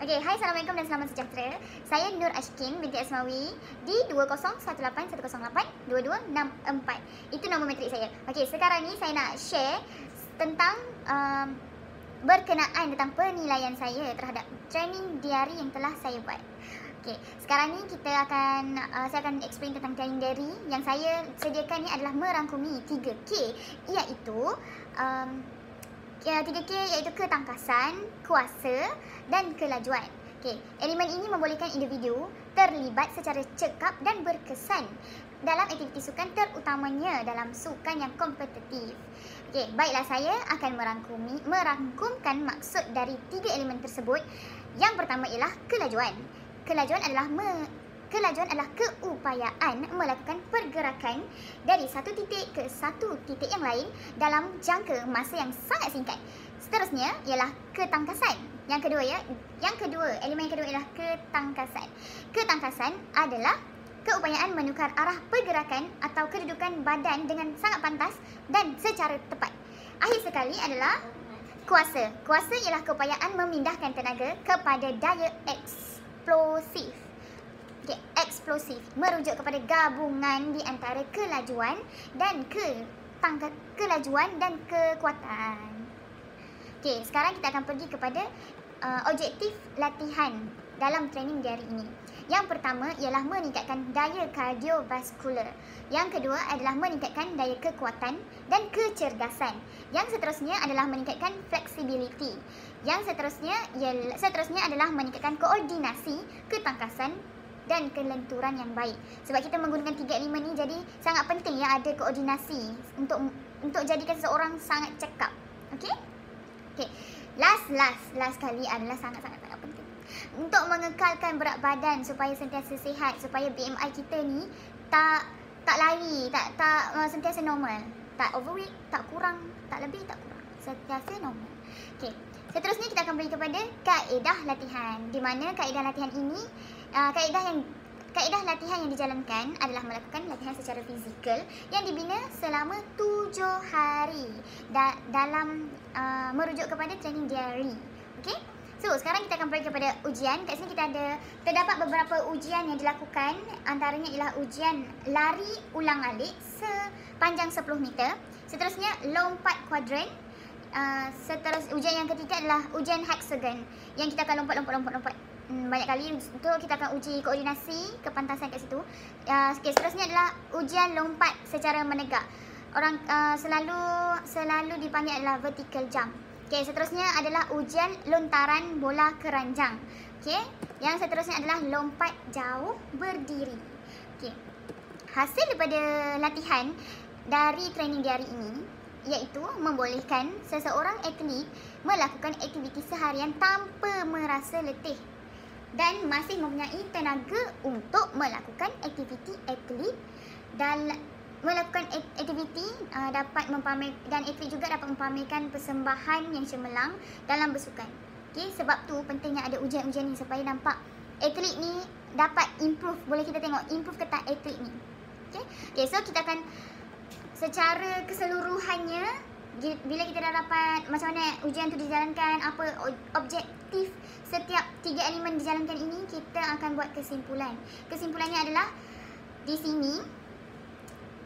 Okey, hai, Assalamualaikum dan selamat sejahtera. Saya Nur Ashkin binti Asmawi di 2018182264. Itu nombor matrik saya. Okey, sekarang ni saya nak share tentang berkenaan tentang penilaian saya terhadap training diary yang telah saya buat. Okey, sekarang ni saya akan explain tentang training diary yang saya sediakan ni adalah merangkumi 3K, iaitu 3K iaitu ketangkasan, kuasa dan kelajuan. Okey, elemen ini membolehkan individu terlibat secara cekap dan berkesan dalam aktiviti sukan, terutamanya dalam sukan yang kompetitif. Okey, baiklah, saya akan merangkumkan maksud dari 3 elemen tersebut. Yang pertama ialah kelajuan. Kelajuan adalah keupayaan melakukan pergerakan dari satu titik ke satu titik yang lain dalam jangka masa yang sangat singkat. Seterusnya ialah ketangkasan. Yang kedua, elemen yang kedua ialah ketangkasan. Ketangkasan adalah keupayaan menukar arah pergerakan atau kedudukan badan dengan sangat pantas dan secara tepat. Akhir sekali adalah kuasa. Kuasa ialah keupayaan memindahkan tenaga kepada daya eksplosif. Okay, eksplosif merujuk kepada gabungan di antara kelajuan dan kekuatan. Okey, sekarang kita akan pergi kepada objektif latihan dalam training diary ini. Yang pertama ialah meningkatkan daya kardiovaskular. Yang kedua adalah meningkatkan daya kekuatan dan kecergasan. Yang seterusnya adalah meningkatkan flexibility. Yang seterusnya adalah meningkatkan koordinasi, ketangkasan dan kelenturan yang baik. Sebab kita menggunakan 3 elemen ni, jadi sangat penting ya ada koordinasi untuk jadikan seseorang sangat cekap. Okey? Okey. Last kali adalah sangat penting. Untuk mengekalkan berat badan supaya sentiasa sihat, supaya BMI kita ni tak lari, tak sentiasa normal. Tak overweight, tak kurang, tak lebih, tak kurang. Sentiasa normal. Okey. Seterusnya kita akan pergi kepada kaedah latihan. Di mana kaedah latihan ini kaedah latihan yang dijalankan adalah melakukan latihan secara fizikal yang dibina selama 7 hari dalam merujuk kepada training diary. Okey? So, sekarang kita akan pergi kepada ujian. Kat sini terdapat beberapa ujian yang dilakukan. Antaranya ialah ujian lari ulang-alik sepanjang 10 meter. Seterusnya lompat kuadran. Ujian yang ketiga adalah ujian hexagon yang kita akan lompat banyak kali. Untuk kita akan uji koordinasi, kepantasan kat situ. Okay, seterusnya adalah ujian lompat secara menegak. Orang selalu dipanggil adalah vertical jump. Okay, seterusnya adalah ujian lontaran bola keranjang. Okay, yang seterusnya adalah lompat jauh berdiri. Okay, hasil daripada latihan dari training diary ini iaitu membolehkan seseorang atlet melakukan aktiviti seharian tanpa merasa letih dan masih mempunyai tenaga untuk melakukan aktiviti atlet dan melakukan aktiviti dan atlet juga dapat mempamerkan persembahan yang cemerlang dalam bersukan. Okey, sebab tu pentingnya ada ujian-ujian ni supaya nampak atlet ni dapat improve. Boleh kita tengok improve ke tak atlet ni. Okey, so kita akan secara keseluruhannya, bila kita dah dapat macam mana ujian tu dijalankan, apa objektif setiap 3 elemen dijalankan ini, kita akan buat kesimpulan. Kesimpulannya adalah di sini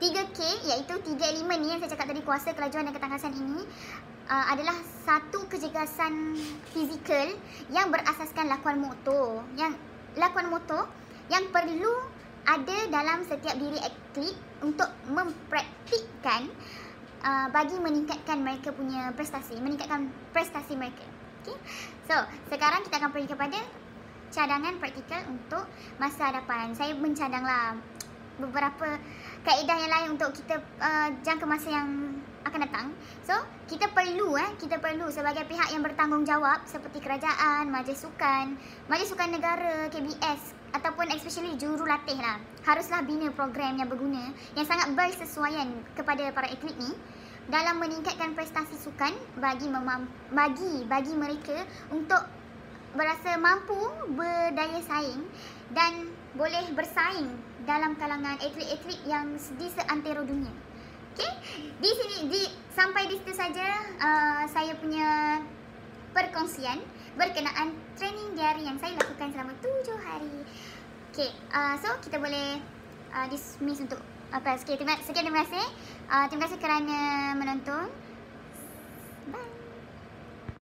3K iaitu 3 elemen ni yang saya cakap tadi, kuasa, kelajuan dan ketangkasan ini adalah satu kecergasan fizikal yang berasaskan lakuan motor. Yang perlu ada dalam setiap diri atlet untuk mempraktikkan bagi meningkatkan mereka punya prestasi, meningkatkan prestasi mereka. Okay? So, sekarang kita akan pergi kepada cadangan praktikal untuk masa hadapan. Saya mencadanglah beberapa kaedah yang lain untuk kita jangka masa yang akan datang. So, kita perlu sebagai pihak yang bertanggungjawab seperti kerajaan, majlis sukan negara, KBS ataupun especially jurulatih lah, haruslah bina program yang berguna, yang sangat bersesuaian kepada para atlet ni dalam meningkatkan prestasi sukan bagi mereka untuk berasa mampu berdaya saing dan boleh bersaing dalam kalangan atlet-atlet yang di seantero dunia. Okey, sampai di situ saja saya punya perkongsian berkenaan training diari yang saya lakukan selama 7 hari. Okay, so kita boleh dismiss untuk sekian terima kasih. Terima kasih kerana menonton.